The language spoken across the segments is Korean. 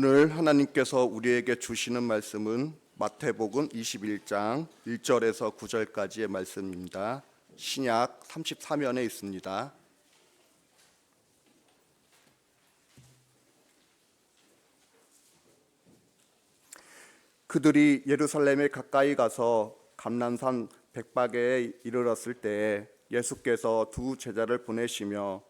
오늘 하나님께서 우리에게 주시는 말씀은 마태복음 21장 1절에서 9절까지의 말씀입니다. 신약 33면에 있습니다. 그들이 예루살렘에 가까이 가서 감람산 백박에 이르렀을 때에 예수께서 두 제자를 보내시며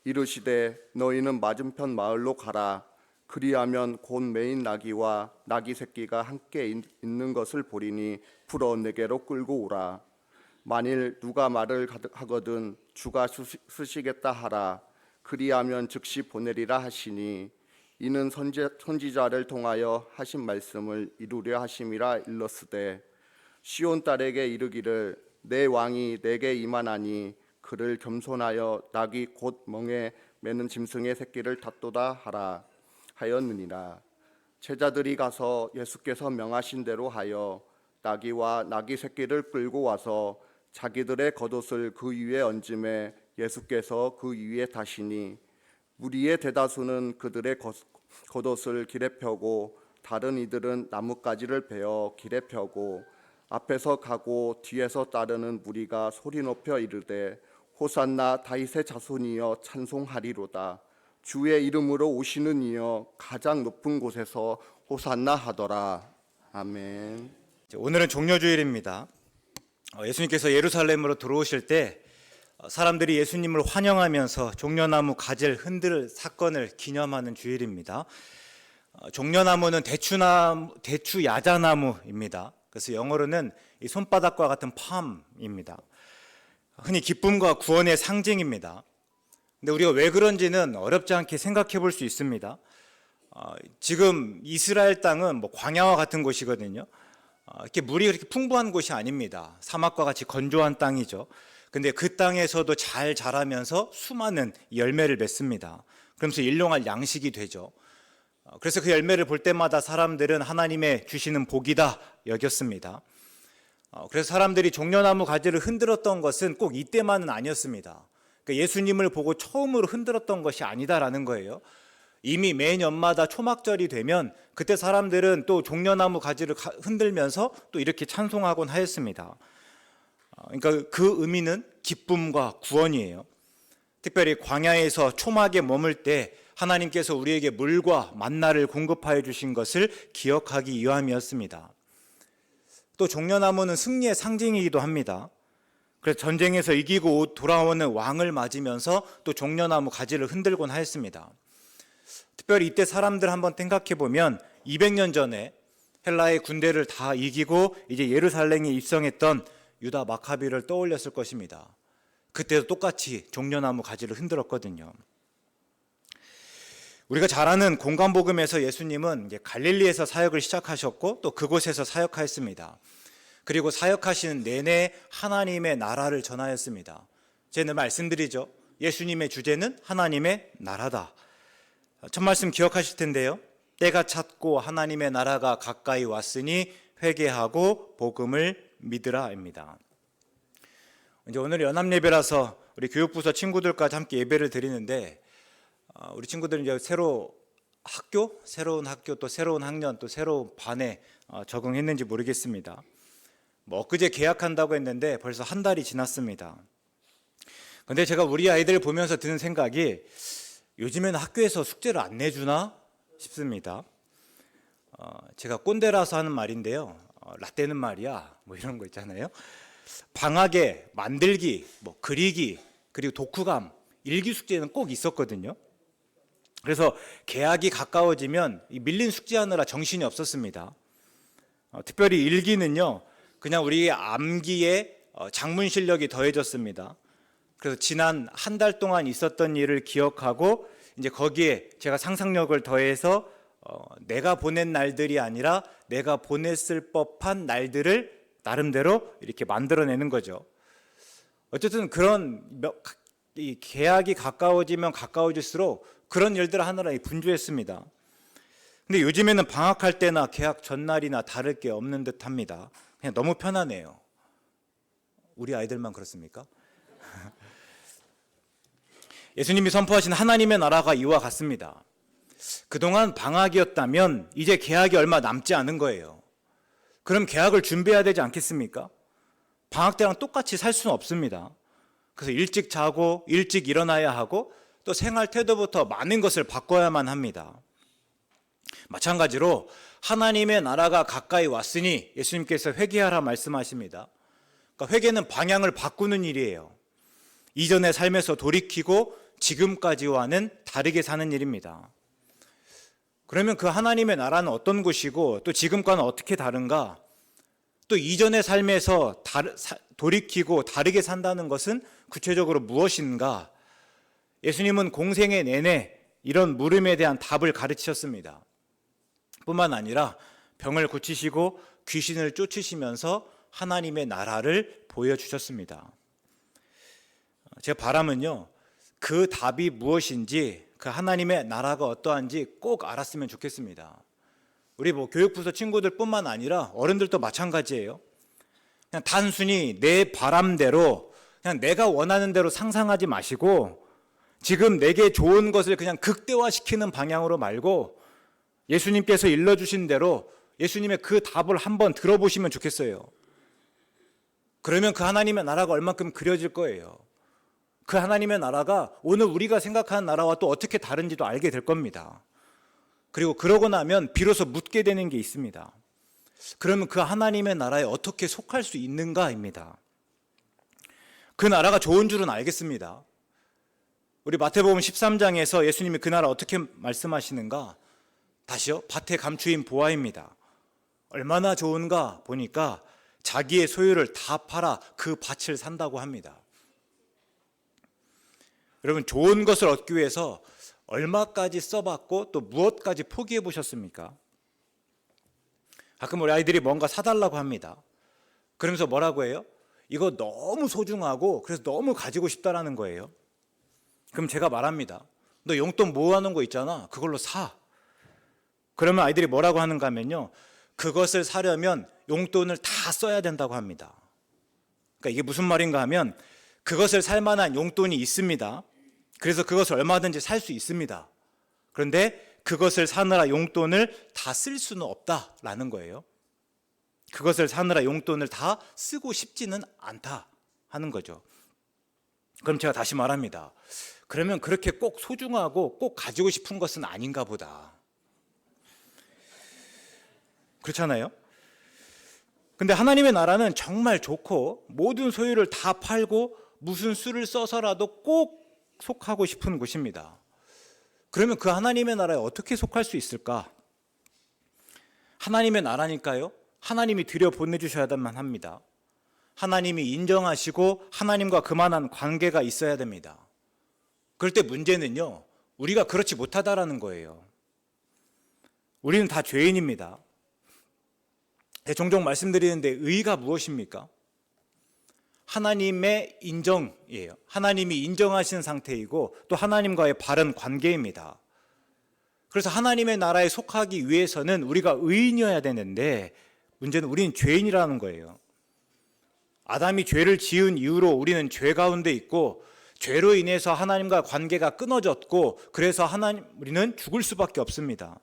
이르시되 너희는 맞은편 마을로 가라. 그리하면 곧 매인 나귀와 나귀 새끼가 함께 있는 것을 보리니 풀어 내게로 끌고 오라. 만일 누가 말을 하거든 주가 쓰시겠다 하라. 그리하면 즉시 보내리라 하시니 이는 선지자를 통하여 하신 말씀을 이루려 하심이라 일렀으되 시온 딸에게 이르기를 내 왕이 내게 임하나니 그를 겸손하여 나귀 곧 멍에 매는 짐승의 새끼를 닫도다 하라 하였느니라. 제자들이 가서 예수께서 명하신 대로 하여 나귀와 나귀 새끼를 끌고 와서 자기들의 겉옷을 그 위에 얹음에 예수께서 그 위에 타시니 무리의 대다수는 그들의 겉옷을 길에 펴고 다른 이들은 나뭇가지를 베어 길에 펴고 앞에서 가고 뒤에서 따르는 무리가 소리 높여 이르되 호산나 다윗의 자손이여 찬송하리로다. 주의 이름으로 오시는 이여 가장 높은 곳에서 호산나 하더라. 아멘. 오늘은 종려주일입니다. 예수님께서 예루살렘으로 들어오실 때 사람들이 예수님을 환영하면서 종려나무 가지를 흔들 사건을 기념하는 주일입니다. 종려나무는 대추 야자나무입니다. 그래서 영어로는 이 손바닥과 같은 팜입니다. 흔히 기쁨과 구원의 상징입니다. 근데 우리가 왜 그런지는 어렵지 않게 생각해 볼 수 있습니다. 지금 이스라엘 땅은 광야와 같은 곳이거든요. 이렇게 물이 그렇게 풍부한 곳이 아닙니다. 사막과 같이 건조한 땅이죠. 근데 그 땅에서도 잘 자라면서 수많은 열매를 맺습니다. 그러면서 일용할 양식이 되죠. 그래서 그 열매를 볼 때마다 사람들은 하나님의 주시는 복이다 여겼습니다. 그래서 사람들이 종려나무 가지를 흔들었던 것은 꼭 이때만은 아니었습니다. 그러니까 예수님을 보고 처음으로 흔들었던 것이 아니다라는 거예요. 이미 매년마다 초막절이 되면 그때 사람들은 또 종려나무 가지를 흔들면서 또 이렇게 찬송하곤 하였습니다. 그러니까 그 의미는 기쁨과 구원이에요. 특별히 광야에서 초막에 머물 때 하나님께서 우리에게 물과 만나를 공급하여 주신 것을 기억하기 위함이었습니다. 또 종려나무는 승리의 상징이기도 합니다. 그래서 전쟁에서 이기고 돌아오는 왕을 맞으면서 또 종려나무 가지를 흔들곤 하였습니다. 특별히 이때 사람들 한번 생각해 보면 200년 전에 헬라의 군대를 다 이기고 이제 예루살렘에 입성했던 유다 마카비를 떠올렸을 것입니다. 그때도 똑같이 종려나무 가지를 흔들었거든요. 우리가 잘 아는 공간복음에서 예수님은 이제 갈릴리에서 사역을 시작하셨고 또 그곳에서 사역하였습니다. 그리고 사역하시는 내내 하나님의 나라를 전하였습니다. 제가 말씀드리죠. 예수님의 주제는 하나님의 나라다. 첫 말씀 기억하실 텐데요. 때가 찼고 하나님의 나라가 가까이 왔으니 회개하고 복음을 믿으라입니다. 이제 오늘 연합예배라서 우리 교육부서 친구들까지 함께 예배를 드리는데 우리 친구들은 이제 새로운 학교 또 새로운 학년 또 새로운 반에 적응했는지 모르겠습니다. 엊그제 계약한다고 했는데 벌써 한 달이 지났습니다. 근데 제가 우리 아이들 보면서 드는 생각이 요즘에는 학교에서 숙제를 안 내주나 싶습니다. 제가 꼰대라서 하는 말인데요. 라떼는 말이야 이런 거 있잖아요. 방학에 만들기, 그리기, 그리고 독후감, 일기 숙제는 꼭 있었거든요. 그래서 개학이 가까워지면 밀린 숙제하느라 정신이 없었습니다. 특별히 일기는요. 그냥 우리 암기에 작문 실력이 더해졌습니다. 그래서 지난 한 달 동안 있었던 일을 기억하고 이제 거기에 제가 상상력을 더해서 내가 보낸 날들이 아니라 내가 보냈을 법한 날들을 나름대로 이렇게 만들어내는 거죠. 어쨌든 그런 이 개학이 가까워지면 가까워질수록 그런 일들을 하느라 분주했습니다. 근데 요즘에는 방학할 때나 개학 전날이나 다를 게 없는 듯 합니다. 그냥 너무 편하네요. 우리 아이들만 그렇습니까? 예수님이 선포하신 하나님의 나라가 이와 같습니다. 그동안 방학이었다면 이제 개학이 얼마 남지 않은 거예요. 그럼 개학을 준비해야 되지 않겠습니까? 방학 때랑 똑같이 살 수는 없습니다. 그래서 일찍 자고 일찍 일어나야 하고 또 생활 태도부터 많은 것을 바꿔야만 합니다. 마찬가지로 하나님의 나라가 가까이 왔으니 예수님께서 회개하라 말씀하십니다. 그러니까 회개는 방향을 바꾸는 일이에요. 이전의 삶에서 돌이키고 지금까지와는 다르게 사는 일입니다. 그러면 그 하나님의 나라는 어떤 곳이고 또 지금과는 어떻게 다른가? 또 이전의 삶에서 돌이키고 다르게 산다는 것은 구체적으로 무엇인가? 예수님은 공생애 내내 이런 물음에 대한 답을 가르치셨습니다. 뿐만 아니라 병을 고치시고 귀신을 쫓으시면서 하나님의 나라를 보여주셨습니다. 제 바람은요, 그 답이 무엇인지, 그 하나님의 나라가 어떠한지 꼭 알았으면 좋겠습니다. 우리 교육부서 친구들뿐만 아니라 어른들도 마찬가지예요. 그냥 단순히 내 바람대로, 그냥 내가 원하는 대로 상상하지 마시고 지금 내게 좋은 것을 그냥 극대화시키는 방향으로 말고 예수님께서 일러주신 대로 예수님의 그 답을 한번 들어보시면 좋겠어요. 그러면 그 하나님의 나라가 얼만큼 그려질 거예요. 그 하나님의 나라가 오늘 우리가 생각하는 나라와 또 어떻게 다른지도 알게 될 겁니다. 그리고 그러고 나면 비로소 묻게 되는 게 있습니다. 그러면 그 하나님의 나라에 어떻게 속할 수 있는가입니다. 그 나라가 좋은 줄은 알겠습니다. 우리 마태복음 13장에서 예수님이 그 나라 어떻게 말씀하시는가? 다시요, 밭에 감추인 보아입니다. 얼마나 좋은가 보니까 자기의 소유를 다 팔아 그 밭을 산다고 합니다. 여러분, 좋은 것을 얻기 위해서 얼마까지 써봤고 또 무엇까지 포기해 보셨습니까? 가끔 우리 아이들이 뭔가 사달라고 합니다. 그러면서 뭐라고 해요? 이거 너무 소중하고 그래서 너무 가지고 싶다라는 거예요. 그럼 제가 말합니다. 너 용돈 모아놓은 거 있잖아. 그걸로 사. 그러면 아이들이 뭐라고 하는가 하면요, 그것을 사려면 용돈을 다 써야 된다고 합니다. 그러니까 이게 무슨 말인가 하면 그것을 살 만한 용돈이 있습니다. 그래서 그것을 얼마든지 살 수 있습니다. 그런데 그것을 사느라 용돈을 다 쓸 수는 없다라는 거예요. 그것을 사느라 용돈을 다 쓰고 싶지는 않다 하는 거죠. 그럼 제가 다시 말합니다. 그러면 그렇게 꼭 소중하고 꼭 가지고 싶은 것은 아닌가 보다. 그렇잖아요? 근데 하나님의 나라는 정말 좋고 모든 소유를 다 팔고 무슨 수를 써서라도 꼭 속하고 싶은 곳입니다. 그러면 그 하나님의 나라에 어떻게 속할 수 있을까? 하나님의 나라니까요, 하나님이 들여보내주셔야만 합니다. 하나님이 인정하시고 하나님과 그만한 관계가 있어야 됩니다. 그럴 때 문제는요, 우리가 그렇지 못하다라는 거예요. 우리는 다 죄인입니다. 종종 말씀드리는데 의가 무엇입니까? 하나님의 인정이에요. 하나님이 인정하신 상태이고 또 하나님과의 바른 관계입니다. 그래서 하나님의 나라에 속하기 위해서는 우리가 의인이어야 되는데 문제는 우리는 죄인이라는 거예요. 아담이 죄를 지은 이후로 우리는 죄 가운데 있고 죄로 인해서 하나님과 관계가 끊어졌고 그래서 우리는 죽을 수밖에 없습니다.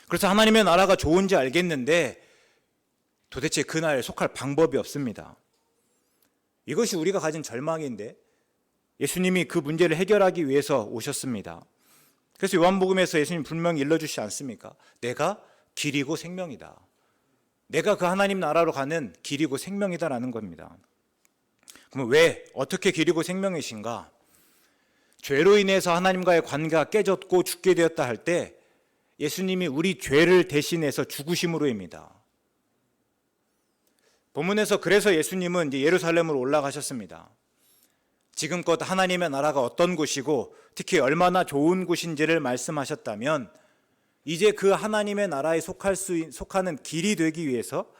그래서 하나님의 나라가 좋은지 알겠는데 도대체 그 나라에 속할 방법이 없습니다. 이것이 우리가 가진 절망인데 예수님이 그 문제를 해결하기 위해서 오셨습니다. 그래서 요한복음에서 예수님 분명히 일러주시지 않습니까? 내가 길이고 생명이다. 내가 그 하나님 나라로 가는 길이고 생명이다라는 겁니다. 그럼 왜, 어떻게 길이고 생명이신가? 죄로 인해서 하나님과의 관계가 깨졌고 죽게 되었다 할 때 예수님이 우리 죄를 대신해서 죽으심으로입니다. 본문에서 그래서 예수님은 이제 예루살렘으로 올라가셨습니다. 지금껏 하나님의 나라가 어떤 곳이고 특히 얼마나 좋은 곳인지를 말씀하셨다면 이제 그 하나님의 나라에 속하는 길이 되기 위해서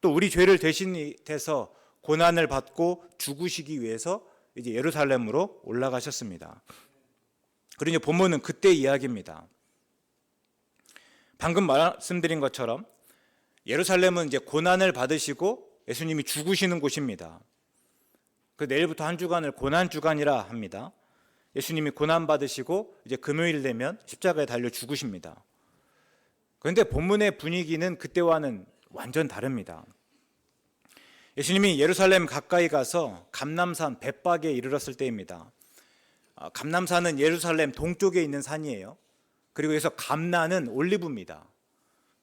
또 우리 죄를 대신해서 고난을 받고 죽으시기 위해서 이제 예루살렘으로 올라가셨습니다. 그리고 본문은 그때 이야기입니다. 방금 말씀드린 것처럼 예루살렘은 이제 고난을 받으시고 예수님이 죽으시는 곳입니다. 그 내일부터 한 주간을 고난 주간이라 합니다. 예수님이 고난 받으시고 이제 금요일 되면 십자가에 달려 죽으십니다. 그런데 본문의 분위기는 그때와는 완전 다릅니다. 예수님이 예루살렘 가까이 가서 감람산 벳박에 이르렀을 때입니다. 감람산은 예루살렘 동쪽에 있는 산이에요. 그리고 여기서 감나는 올리브입니다.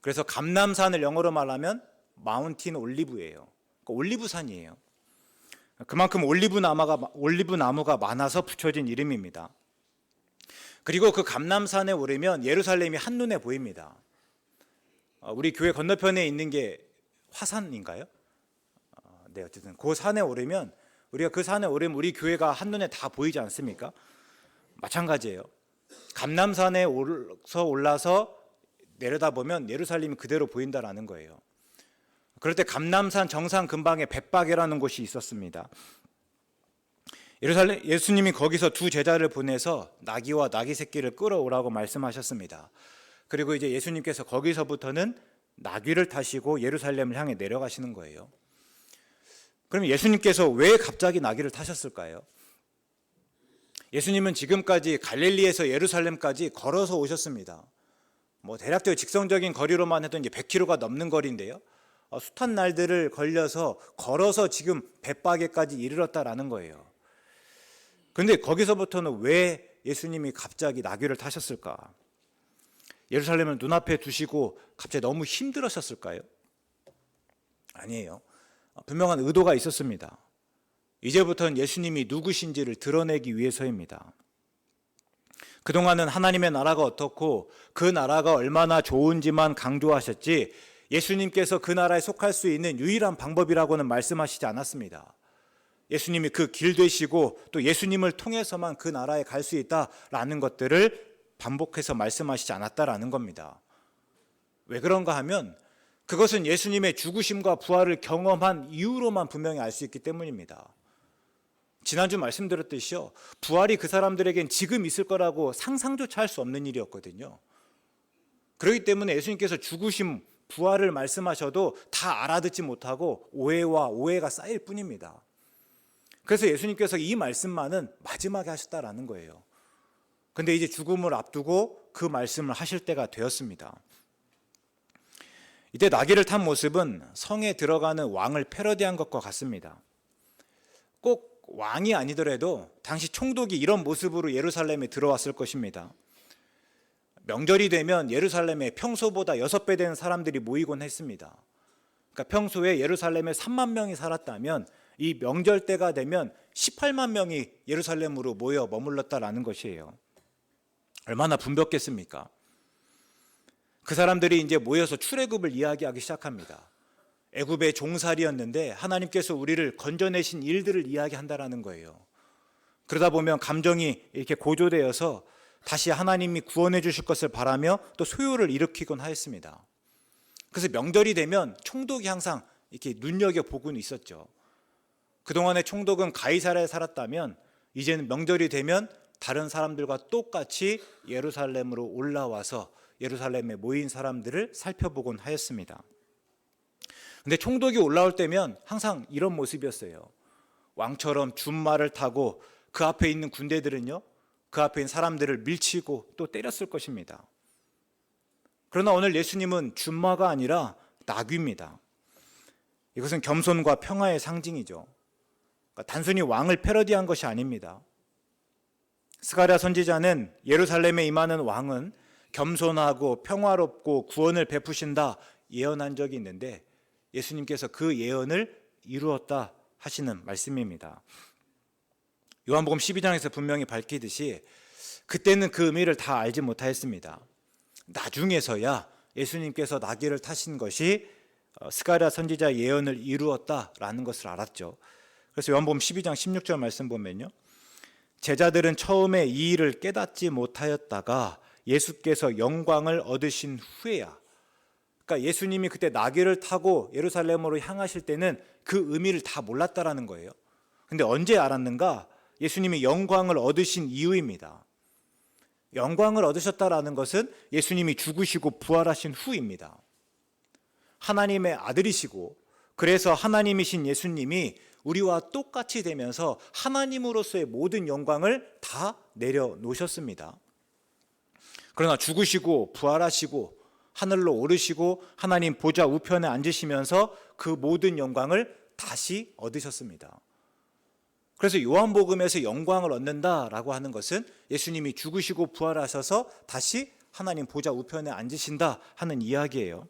그래서 감람산을 영어로 말하면 마운틴 올리브예요. 그러니까 올리브산이에요. 그만큼 올리브 나무가 많아서 붙여진 이름입니다. 그리고 그 감람산에 오르면 예루살렘이 한눈에 보입니다. 우리 교회 건너편에 있는 게 화산인가요? 네, 어쨌든 그 산에 오르면 우리가 그 산에 오르면 우리 교회가 한눈에 다 보이지 않습니까? 마찬가지예요. 감람산에 올라서 내려다보면 예루살렘이 그대로 보인다라는 거예요. 그럴 때 감람산 정상 근방에 벳박이라는 곳이 있었습니다. 예수님이 거기서 두 제자를 보내서 나귀와 나귀 새끼를 끌어오라고 말씀하셨습니다. 그리고 이제 예수님께서 거기서부터는 나귀를 타시고 예루살렘을 향해 내려가시는 거예요. 그럼 예수님께서 왜 갑자기 나귀를 타셨을까요? 예수님은 지금까지 갈릴리에서 예루살렘까지 걸어서 오셨습니다. 대략적으로 직선적인 거리로만 해도 이제 100km가 넘는 거리인데요. 숱한 날들을 걸려서 걸어서 지금 벳박에까지 이르렀다라는 거예요. 그런데 거기서부터는 왜 예수님이 갑자기 나귀를 타셨을까? 예루살렘을 눈앞에 두시고 갑자기 너무 힘들으셨을까요? 아니에요. 분명한 의도가 있었습니다. 이제부터는 예수님이 누구신지를 드러내기 위해서입니다. 그동안은 하나님의 나라가 어떻고 그 나라가 얼마나 좋은지만 강조하셨지 예수님께서 그 나라에 속할 수 있는 유일한 방법이라고는 말씀하시지 않았습니다. 예수님이 그 길 되시고 또 예수님을 통해서만 그 나라에 갈 수 있다라는 것들을 반복해서 말씀하시지 않았다라는 겁니다. 왜 그런가 하면 그것은 예수님의 죽으심과 부활을 경험한 이후로만 분명히 알 수 있기 때문입니다. 지난주 말씀드렸듯이요, 부활이 그 사람들에겐 지금 있을 거라고 상상조차 할 수 없는 일이었거든요. 그렇기 때문에 예수님께서 죽으심, 부활을 말씀하셔도 다 알아듣지 못하고 오해가 쌓일 뿐입니다. 그래서 예수님께서 이 말씀만은 마지막에 하셨다라는 거예요. 근데 이제 죽음을 앞두고 그 말씀을 하실 때가 되었습니다. 이때 나귀를 탄 모습은 성에 들어가는 왕을 패러디한 것과 같습니다. 꼭 왕이 아니더라도 당시 총독이 이런 모습으로 예루살렘에 들어왔을 것입니다. 명절이 되면 예루살렘에 평소보다 6배 되는 사람들이 모이곤 했습니다. 그러니까 평소에 예루살렘에 3만 명이 살았다면 이 명절 때가 되면 18만 명이 예루살렘으로 모여 머물렀다라는 것이에요. 얼마나 붐볐겠습니까? 그 사람들이 이제 모여서 출애굽을 이야기하기 시작합니다. 애굽의 종살이였는데 하나님께서 우리를 건져내신 일들을 이야기한다라는 거예요. 그러다 보면 감정이 이렇게 고조되어서 다시 하나님이 구원해 주실 것을 바라며 또 소요를 일으키곤 하였습니다. 그래서 명절이 되면 총독이 항상 이렇게 눈여겨보곤 있었죠. 그동안의 총독은 가이사랴에 살았다면 이제는 명절이 되면 다른 사람들과 똑같이 예루살렘으로 올라와서 예루살렘에 모인 사람들을 살펴보곤 하였습니다. 근데 총독이 올라올 때면 항상 이런 모습이었어요. 왕처럼 준말을 타고 그 앞에 있는 군대들은요, 그 앞에 있는 사람들을 밀치고 또 때렸을 것입니다. 그러나 오늘 예수님은 준마가 아니라 나귀입니다. 이것은 겸손과 평화의 상징이죠. 그러니까 단순히 왕을 패러디한 것이 아닙니다. 스가랴 선지자는 예루살렘에 임하는 왕은 겸손하고 평화롭고 구원을 베푸신다 예언한 적이 있는데 예수님께서 그 예언을 이루었다 하시는 말씀입니다. 요한복음 12장에서 분명히 밝히듯이 그때는 그 의미를 다 알지 못하였습니다. 나중에서야 예수님께서 나귀를 타신 것이 스가랴 선지자 예언을 이루었다라는 것을 알았죠. 그래서 요한복음 12장 16절 말씀 보면요, 제자들은 처음에 이 일을 깨닫지 못하였다가 예수께서 영광을 얻으신 후에야, 그러니까 예수님이 그때 나귀를 타고 예루살렘으로 향하실 때는 그 의미를 다 몰랐다라는 거예요. 근데 언제 알았는가? 예수님이 영광을 얻으신 이후입니다. 영광을 얻으셨다라는 것은 예수님이 죽으시고 부활하신 후입니다. 하나님의 아들이시고 그래서 하나님이신 예수님이 우리와 똑같이 되면서 하나님으로서의 모든 영광을 다 내려놓으셨습니다. 그러나 죽으시고 부활하시고 하늘로 오르시고 하나님 보좌 우편에 앉으시면서 그 모든 영광을 다시 얻으셨습니다. 그래서 요한복음에서 영광을 얻는다라고 하는 것은 예수님이 죽으시고 부활하셔서 다시 하나님 보좌 우편에 앉으신다 하는 이야기예요.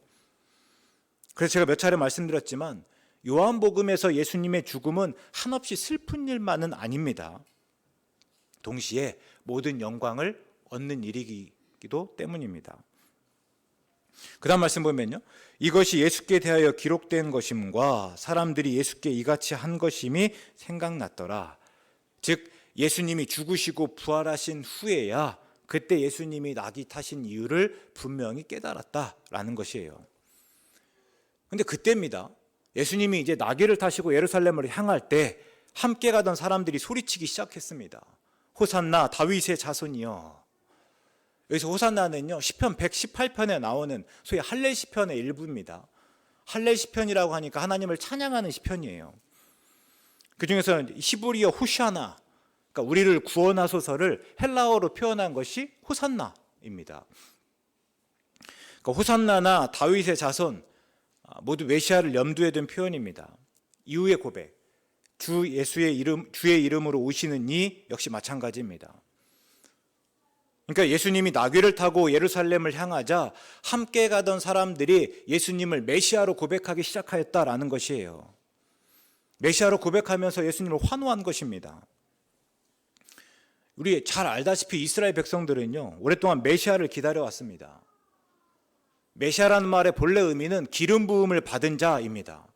그래서 제가 몇 차례 말씀드렸지만 요한복음에서 예수님의 죽음은 한없이 슬픈 일만은 아닙니다. 동시에 모든 영광을 얻는 일이기도 때문입니다. 그 다음 말씀 보면요, 이것이 예수께 대하여 기록된 것임과 사람들이 예수께 이같이 한 것임이 생각났더라. 즉 예수님이 죽으시고 부활하신 후에야 그때 예수님이 낙이 타신 이유를 분명히 깨달았다라는 것이에요. 근데 그때입니다. 예수님이 이제 나귀를 타시고 예루살렘으로 향할 때 함께 가던 사람들이 소리치기 시작했습니다. 호산나 다윗의 자손이여. 여기서 호산나는요, 시편 118편에 나오는 소위 할렐 시편의 일부입니다. 할렐 시편이라고 하니까 하나님을 찬양하는 시편이에요. 그 중에서 히브리어 호샤나, 그러니까 우리를 구원하소서를 헬라어로 표현한 것이 호산나입니다. 그러니까 호산나나 다윗의 자손 모두 메시아를 염두에 둔 표현입니다. 이후의 고백, 주의 이름으로 오시는 이 역시 마찬가지입니다. 그러니까 예수님이 나귀를 타고 예루살렘을 향하자 함께 가던 사람들이 예수님을 메시아로 고백하기 시작하였다라는 것이에요. 메시아로 고백하면서 예수님을 환호한 것입니다. 우리 잘 알다시피 이스라엘 백성들은요, 오랫동안 메시아를 기다려왔습니다. 메시아라는 말의 본래 의미는 기름 부음을 받은 자입니다.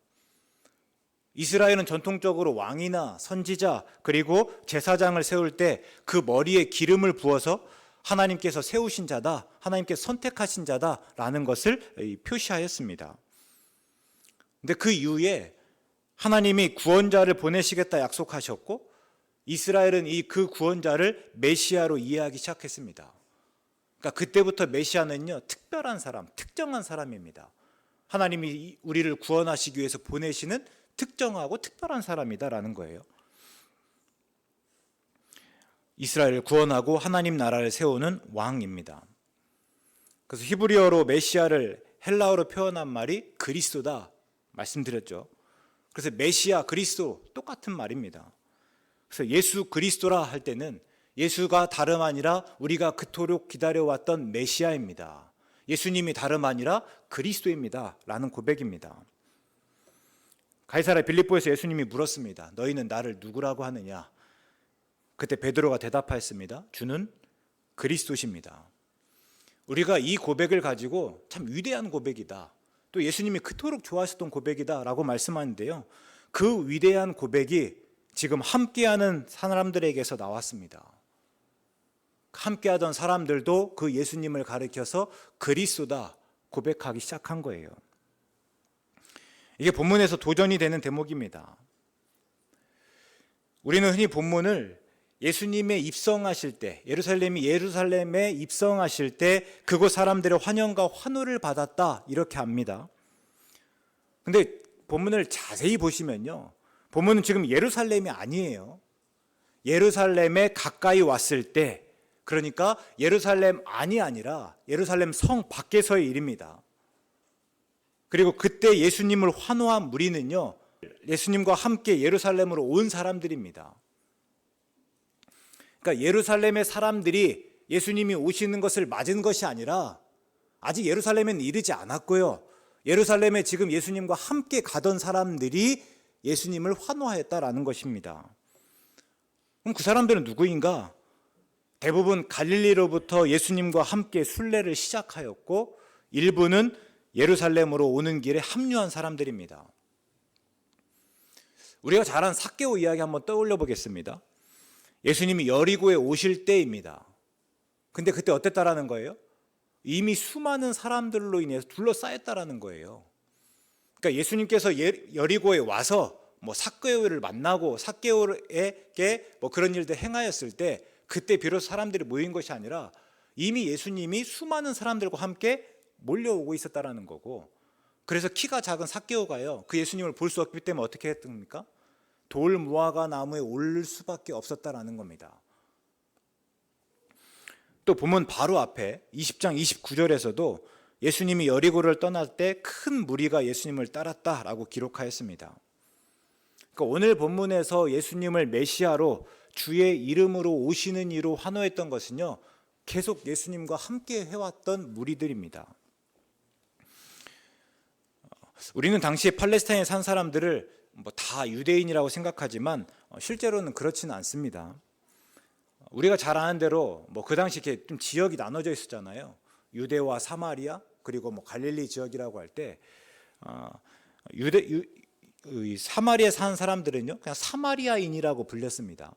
이스라엘은 전통적으로 왕이나 선지자 그리고 제사장을 세울 때 그 머리에 기름을 부어서 하나님께서 세우신 자다, 하나님께서 선택하신 자다라는 것을 표시하였습니다. 근데 그 이후에 하나님이 구원자를 보내시겠다 약속하셨고 이스라엘은 그 구원자를 메시아로 이해하기 시작했습니다. 그러니까 그때부터 메시아는요, 특별한 사람, 특정한 사람입니다. 하나님이 우리를 구원하시기 위해서 보내시는 특정하고 특별한 사람이다라는 거예요. 이스라엘을 구원하고 하나님 나라를 세우는 왕입니다. 그래서 히브리어로 메시아를 헬라어로 표현한 말이 그리스도다 말씀드렸죠. 그래서 메시아, 그리스도 똑같은 말입니다. 그래서 예수 그리스도라 할 때는 예수가 다름 아니라 우리가 그토록 기다려왔던 메시아입니다. 예수님이 다름 아니라 그리스도입니다 라는 고백입니다. 가이사랴 빌립보에서 예수님이 물었습니다. 너희는 나를 누구라고 하느냐? 그때 베드로가 대답하였습니다. 주는 그리스도십니다. 우리가 이 고백을 가지고 참 위대한 고백이다, 또 예수님이 그토록 좋아하셨던 고백이다 라고 말씀하는데요, 그 위대한 고백이 지금 함께하는 사람들에게서 나왔습니다. 함께하던 사람들도 그 예수님을 가리켜서 그리스도다 고백하기 시작한 거예요. 이게 본문에서 도전이 되는 대목입니다. 우리는 흔히 본문을 예수님의 입성하실 때, 예루살렘에 입성하실 때 그곳 사람들의 환영과 환호를 받았다 이렇게 합니다. 근데 본문을 자세히 보시면요, 본문은 지금 예루살렘이 아니에요. 예루살렘에 가까이 왔을 때, 그러니까 예루살렘 안이 아니라 예루살렘 성 밖에서의 일입니다. 그리고 그때 예수님을 환호한 무리는요, 예수님과 함께 예루살렘으로 온 사람들입니다. 그러니까 예루살렘의 사람들이 예수님이 오시는 것을 맞은 것이 아니라 아직 예루살렘에는 이르지 않았고요, 예루살렘에 지금 예수님과 함께 가던 사람들이 예수님을 환호하였다라는 것입니다. 그럼 그 사람들은 누구인가? 대부분 갈릴리로부터 예수님과 함께 순례를 시작하였고 일부는 예루살렘으로 오는 길에 합류한 사람들입니다. 우리가 잘 아는 삭개오 이야기 한번 떠올려 보겠습니다. 예수님이 여리고에 오실 때입니다. 근데 그때 어땠다라는 거예요? 이미 수많은 사람들로 인해서 둘러싸였다라는 거예요. 그러니까 예수님께서 여리고에 와서 삭개오를 만나고 삭개오에게 그런 일들 행하였을 때 그때 비로소 사람들이 모인 것이 아니라 이미 예수님이 수많은 사람들과 함께 몰려오고 있었다라는 거고, 그래서 키가 작은 삭개오가요, 그 예수님을 볼 수 없기 때문에 어떻게 했습니까? 돌 무화과 나무에 오를 수밖에 없었다라는 겁니다. 또 보면 바로 앞에 20장 29절에서도 예수님이 여리고를 떠날 때 큰 무리가 예수님을 따랐다라고 기록하였습니다. 그러니까 오늘 본문에서 예수님을 메시아로 주의 이름으로 오시는 이로 환호했던 것은요, 계속 예수님과 함께 해왔던 무리들입니다. 우리는 당시에 팔레스타인에 산 사람들을 다 유대인이라고 생각하지만 실제로는 그렇지는 않습니다. 우리가 잘 아는 대로 그 당시 이렇게 좀 지역이 나눠져 있었잖아요. 유대와 사마리아, 그리고 갈릴리 지역이라고 할 때 사마리아에 사는 사람들은요, 그냥 사마리아인이라고 불렸습니다.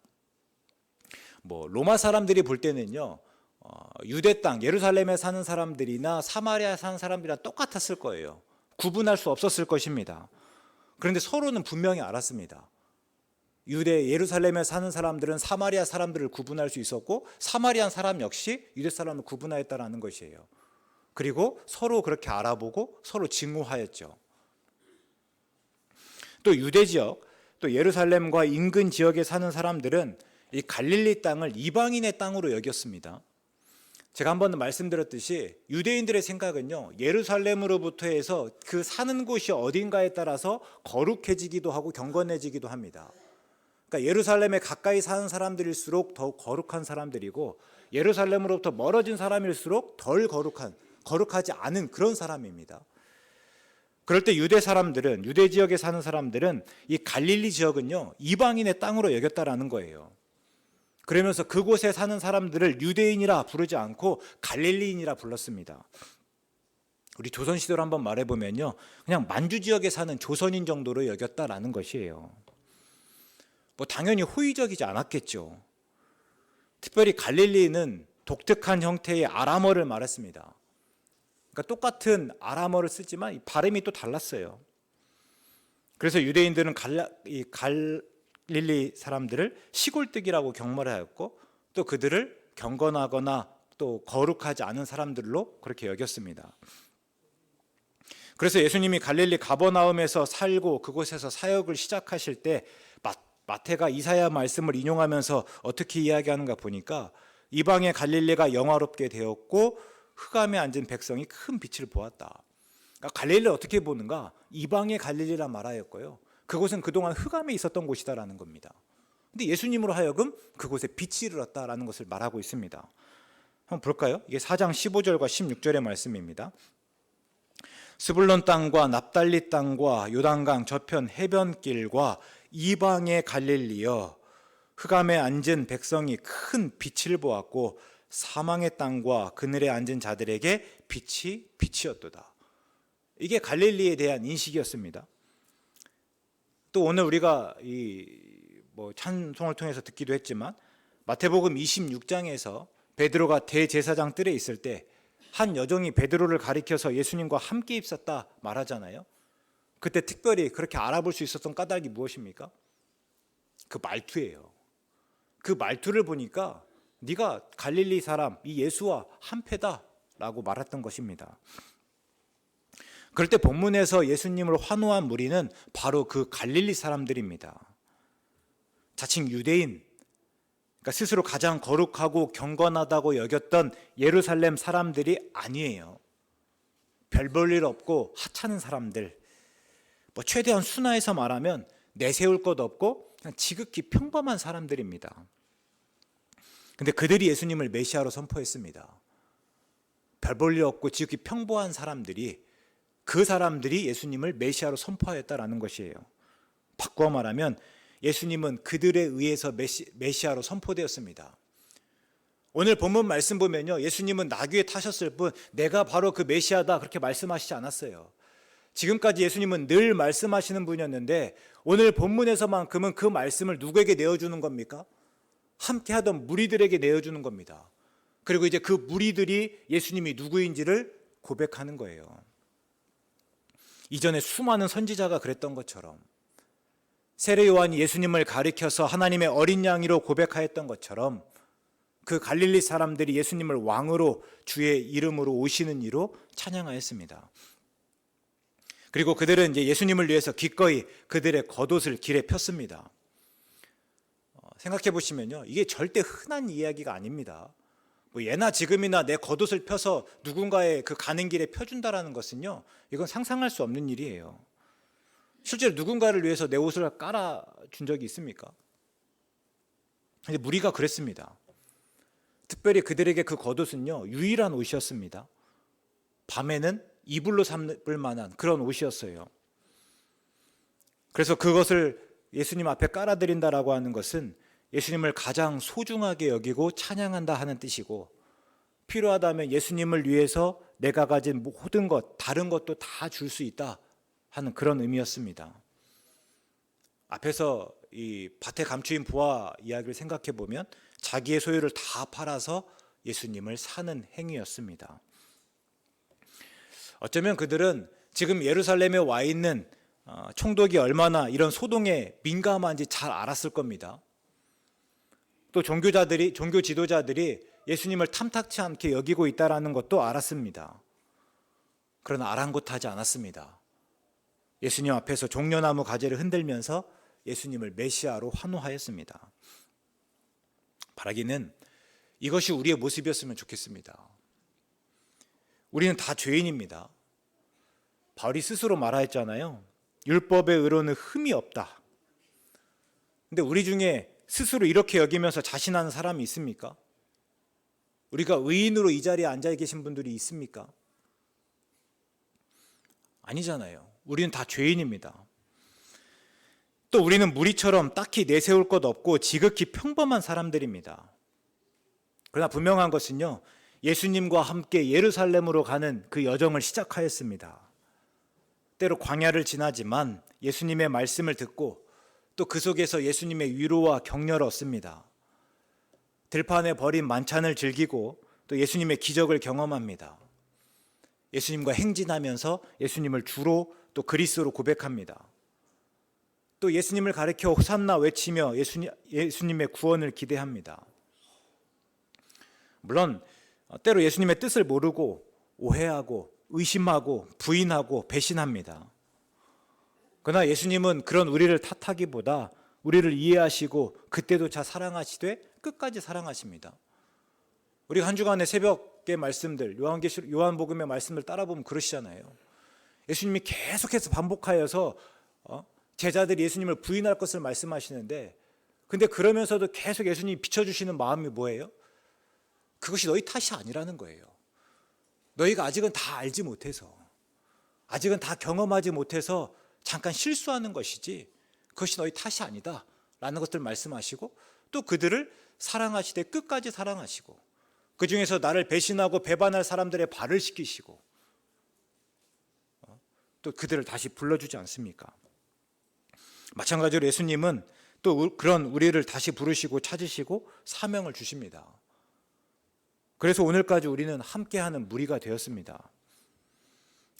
로마 사람들이 볼 때는요, 유대 땅 예루살렘에 사는 사람들이나 사마리아에 사는 사람들이랑 똑같았을 거예요. 구분할 수 없었을 것입니다. 그런데 서로는 분명히 알았습니다. 유대 예루살렘에 사는 사람들은 사마리아 사람들을 구분할 수 있었고, 사마리아 사람 역시 유대 사람을 구분하였다라는 것이에요. 그리고 서로 그렇게 알아보고 서로 증오하였죠. 또 유대 지역, 또 예루살렘과 인근 지역에 사는 사람들은 이 갈릴리 땅을 이방인의 땅으로 여겼습니다. 제가 한번 말씀드렸듯이 유대인들의 생각은요, 예루살렘으로부터 해서 그 사는 곳이 어딘가에 따라서 거룩해지기도 하고 경건해지기도 합니다. 그러니까 예루살렘에 가까이 사는 사람들일수록 더욱 거룩한 사람들이고, 예루살렘으로부터 멀어진 사람일수록 덜 거룩하지 않은 그런 사람입니다. 그럴 때 유대 지역에 사는 사람들은 이 갈릴리 지역은요, 이방인의 땅으로 여겼다라는 거예요. 그러면서 그곳에 사는 사람들을 유대인이라 부르지 않고 갈릴리인이라 불렀습니다. 우리 조선시대로 한번 말해보면요, 그냥 만주 지역에 사는 조선인 정도로 여겼다라는 것이에요. 당연히 호의적이지 않았겠죠. 특별히 갈릴리는 독특한 형태의 아람어를 말했습니다. 그러니까 똑같은 아람어를 쓰지만 발음이 또 달랐어요. 그래서 유대인들은 갈릴리 사람들을 시골뜨기라고 경멸을 하였고, 또 그들을 경건하거나 또 거룩하지 않은 사람들로 그렇게 여겼습니다. 그래서 예수님이 갈릴리 가버나움에서 살고 그곳에서 사역을 시작하실 때 마태가 이사야 말씀을 인용하면서 어떻게 이야기하는가 보니까, 이방의 갈릴리가 영화롭게 되었고 흑암에 앉은 백성이 큰 빛을 보았다. 그러니까 갈릴리를 어떻게 보는가? 이방의 갈릴리라 말하였고요, 그곳은 그동안 흑암에 있었던 곳이다라는 겁니다. 근데 예수님으로 하여금 그곳에 빛이 이르렀다라는 것을 말하고 있습니다. 한번 볼까요? 이게 4장 15절과 16절의 말씀입니다. 스불론 땅과 납달리 땅과 요단강 저편 해변길과 이방의 갈릴리여, 흑암에 앉은 백성이 큰 빛을 보았고 사망의 땅과 그늘에 앉은 자들에게 빛이 빛이었도다. 이게 갈릴리에 대한 인식이었습니다. 또 오늘 우리가 찬송을 통해서 듣기도 했지만, 마태복음 26장에서 베드로가 대제사장 뜰에 있을 때 한 여종이 베드로를 가리켜서 예수님과 함께 있었다 말하잖아요. 그때 특별히 그렇게 알아볼 수 있었던 까닭이 무엇입니까? 그 말투예요. 그 말투를 보니까 네가 갈릴리 사람 이 예수와 한패다라고 말했던 것입니다. 그럴 때 본문에서 예수님을 환호한 무리는 바로 그 갈릴리 사람들입니다. 자칭 유대인, 그러니까 스스로 가장 거룩하고 경건하다고 여겼던 예루살렘 사람들이 아니에요. 별 볼 일 없고 하찮은 사람들, 최대한 순화해서 말하면 내세울 것 없고 그냥 지극히 평범한 사람들입니다. 근데 그들이 예수님을 메시아로 선포했습니다. 별 볼 일 없고 지극히 평범한 사람들이, 그 사람들이 예수님을 메시아로 선포하였다라는 것이에요. 바꿔 말하면 예수님은 그들에 의해서 메시아로 선포되었습니다. 오늘 본문 말씀 보면요, 예수님은 나귀에 타셨을 뿐 내가 바로 그 메시아다 그렇게 말씀하시지 않았어요. 지금까지 예수님은 늘 말씀하시는 분이었는데, 오늘 본문에서만큼은 그 말씀을 누구에게 내어주는 겁니까? 함께 하던 무리들에게 내어주는 겁니다. 그리고 이제 그 무리들이 예수님이 누구인지를 고백하는 거예요. 이전에 수많은 선지자가 그랬던 것처럼, 세례 요한이 예수님을 가리켜서 하나님의 어린 양이로 고백하였던 것처럼, 그 갈릴리 사람들이 예수님을 왕으로 주의 이름으로 오시는 이로 찬양하였습니다. 그리고 그들은 이제 예수님을 위해서 기꺼이 그들의 겉옷을 길에 폈습니다. 생각해 보시면요, 이게 절대 흔한 이야기가 아닙니다. 뭐 예나 지금이나 내 겉옷을 펴서 누군가의 그 가는 길에 펴준다라는 것은요, 이건 상상할 수 없는 일이에요. 실제로 누군가를 위해서 내 옷을 깔아준 적이 있습니까? 근데 무리가 그랬습니다. 특별히 그들에게 그 겉옷은요, 유일한 옷이었습니다. 밤에는 이불로 삼을 만한 그런 옷이었어요. 그래서 그것을 예수님 앞에 깔아드린다라고 하는 것은 예수님을 가장 소중하게 여기고 찬양한다 하는 뜻이고, 필요하다면 예수님을 위해서 내가 가진 모든 것, 다른 것도 다 줄 수 있다 하는 그런 의미였습니다. 앞에서 이 밭에 감추인 부하 이야기를 생각해 보면 자기의 소유를 다 팔아서 예수님을 사는 행위였습니다. 어쩌면 그들은 지금 예루살렘에 와 있는 총독이 얼마나 이런 소동에 민감한지 잘 알았을 겁니다. 또 종교 지도자들이 예수님을 탐탁치 않게 여기고 있다는 것도 알았습니다. 그러나 아랑곳하지 않았습니다. 예수님 앞에서 종려나무 가지를 흔들면서 예수님을 메시아로 환호하였습니다. 바라기는 이것이 우리의 모습이었으면 좋겠습니다. 우리는 다 죄인입니다. 바울이 스스로 말하였잖아요. 율법의 의로는 흠이 없다. 근데 우리 중에 스스로 이렇게 여기면서 자신하는 사람이 있습니까? 우리가 의인으로 이 자리에 앉아 계신 분들이 있습니까? 아니잖아요. 우리는 다 죄인입니다. 또 우리는 무리처럼 딱히 내세울 것 없고 지극히 평범한 사람들입니다. 그러나 분명한 것은요, 예수님과 함께 예루살렘으로 가는 그 여정을 시작하였습니다. 때로 광야를 지나지만 예수님의 말씀을 듣고 또 그 속에서 예수님의 위로와 격려를 얻습니다. 들판에 버린 만찬을 즐기고 또 예수님의 기적을 경험합니다. 예수님과 행진하면서 예수님을 주로 또 그리스도로 고백합니다. 또 예수님을 가리켜 호산나 외치며 예수님의 구원을 기대합니다. 물론 때로 예수님의 뜻을 모르고 오해하고 의심하고 부인하고 배신합니다. 그러나 예수님은 그런 우리를 탓하기보다 우리를 이해하시고 그때조차 사랑하시되 끝까지 사랑하십니다. 우리가 한 주간의 새벽의 말씀들, 요한복음의 말씀을 따라보면 그러시잖아요. 예수님이 계속해서 반복하여서 제자들이 예수님을 부인할 것을 말씀하시는데, 근데 그러면서도 계속 예수님이 비춰주시는 마음이 뭐예요? 그것이 너희 탓이 아니라는 거예요. 너희가 아직은 다 알지 못해서, 아직은 다 경험하지 못해서 잠깐 실수하는 것이지 그것이 너희 탓이 아니다 라는 것들 말씀하시고, 또 그들을 사랑하시되 끝까지 사랑하시고, 그 중에서 나를 배신하고 배반할 사람들의 발을 씻기시고, 또 그들을 다시 불러주지 않습니까? 마찬가지로 예수님은 또 그런 우리를 다시 부르시고 찾으시고 사명을 주십니다. 그래서 오늘까지 우리는 함께하는 무리가 되었습니다.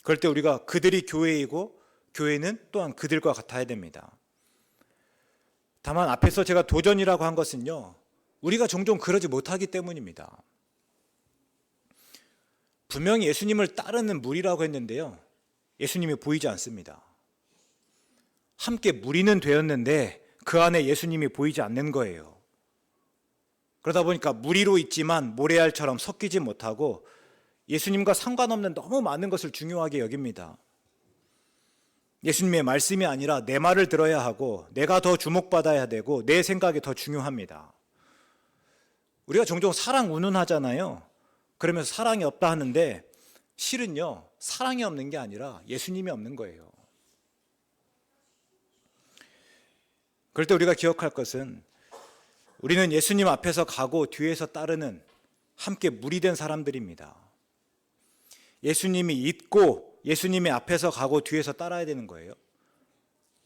그럴 때 우리가 그들이 교회이고 교회는 또한 그들과 같아야 됩니다. 다만 앞에서 제가 도전이라고 한 것은요, 우리가 종종 그러지 못하기 때문입니다. 분명히 예수님을 따르는 무리라고 했는데요, 예수님이 보이지 않습니다. 함께 무리는 되었는데 그 안에 예수님이 보이지 않는 거예요. 그러다 보니까 무리로 있지만 모래알처럼 섞이지 못하고 예수님과 상관없는 너무 많은 것을 중요하게 여깁니다. 예수님의 말씀이 아니라 내 말을 들어야 하고 내가 더 주목받아야 되고 내 생각이 더 중요합니다. 우리가 종종 사랑 운운하잖아요. 그러면서 사랑이 없다 하는데 실은요, 사랑이 없는 게 아니라 예수님이 없는 거예요. 그럴 때 우리가 기억할 것은 우리는 예수님 앞에서 가고 뒤에서 따르는 함께 무리된 사람들입니다. 예수님이 있고 예수님의 앞에서 가고 뒤에서 따라야 되는 거예요.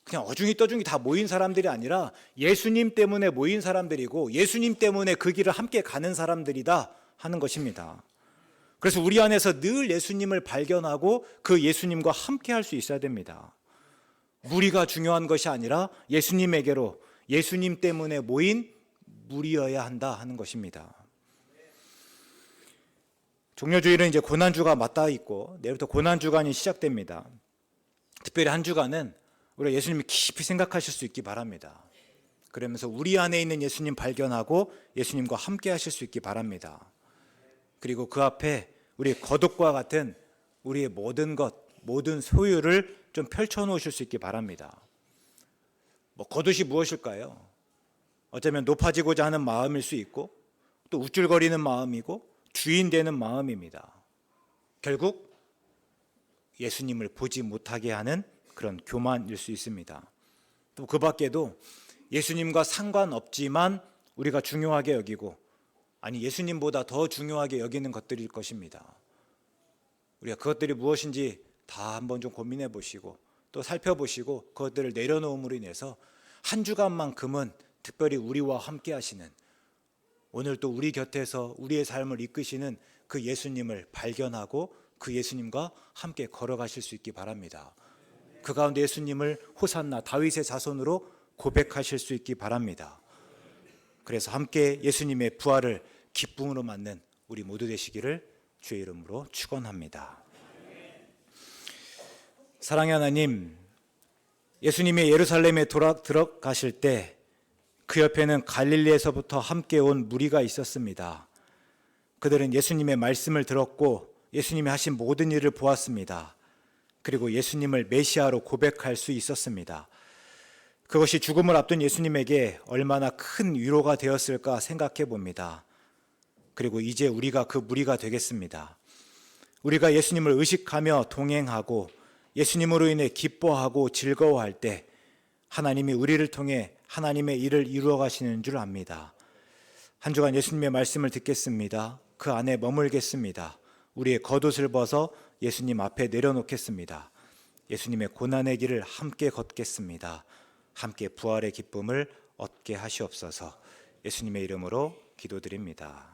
그냥 어중이 떠중이 다 모인 사람들이 아니라 예수님 때문에 모인 사람들이고 예수님 때문에 그 길을 함께 가는 사람들이다 하는 것입니다. 그래서 우리 안에서 늘 예수님을 발견하고 그 예수님과 함께 할 수 있어야 됩니다. 무리가 중요한 것이 아니라 예수님에게로 예수님 때문에 모인 무리여야 한다 하는 것입니다. 종려주일은 이제 고난주가 맞닿아 있고 내일부터 고난주간이 시작됩니다. 특별히 한 주간은 우리가 예수님을 깊이 생각하실 수 있기 바랍니다. 그러면서 우리 안에 있는 예수님 발견하고 예수님과 함께 하실 수 있기 바랍니다. 그리고 그 앞에 우리 거독과 같은 우리의 모든 것, 모든 소유를 좀 펼쳐놓으실 수 있기 바랍니다. 거듭이 무엇일까요? 어쩌면 높아지고자 하는 마음일 수 있고 또 우쭐거리는 마음이고 주인 되는 마음입니다. 결국 예수님을 보지 못하게 하는 그런 교만일 수 있습니다. 또 그 밖에도 예수님과 상관없지만 우리가 중요하게 여기고 아니 예수님보다 더 중요하게 여기는 것들일 것입니다. 우리가 그것들이 무엇인지 다 한번 좀 고민해 보시고 또 살펴보시고 그것들을 내려놓음으로 인해서 한 주간만큼은 특별히 우리와 함께 하시는 오늘 또 우리 곁에서 우리의 삶을 이끄시는 그 예수님을 발견하고 그 예수님과 함께 걸어가실 수 있기 바랍니다. 그 가운데 예수님을 호산나 다윗의 자손으로 고백하실 수 있기 바랍니다. 그래서 함께 예수님의 부활을 기쁨으로 맞는 우리 모두 되시기를 주의 이름으로 축원합니다. 사랑의 하나님, 예수님이 예루살렘에 들어가실 때 그 옆에는 갈릴리에서부터 함께 온 무리가 있었습니다. 그들은 예수님의 말씀을 들었고 예수님이 하신 모든 일을 보았습니다. 그리고 예수님을 메시아로 고백할 수 있었습니다. 그것이 죽음을 앞둔 예수님에게 얼마나 큰 위로가 되었을까 생각해 봅니다. 그리고 이제 우리가 그 무리가 되겠습니다. 우리가 예수님을 의식하며 동행하고 예수님으로 인해 기뻐하고 즐거워할 때 하나님이 우리를 통해 하나님의 일을 이루어 가시는 줄 압니다. 한 주간 예수님의 말씀을 듣겠습니다. 그 안에 머물겠습니다. 우리의 겉옷을 벗어 예수님 앞에 내려놓겠습니다. 예수님의 고난의 길을 함께 걷겠습니다. 함께 부활의 기쁨을 얻게 하시옵소서. 예수님의 이름으로 기도드립니다.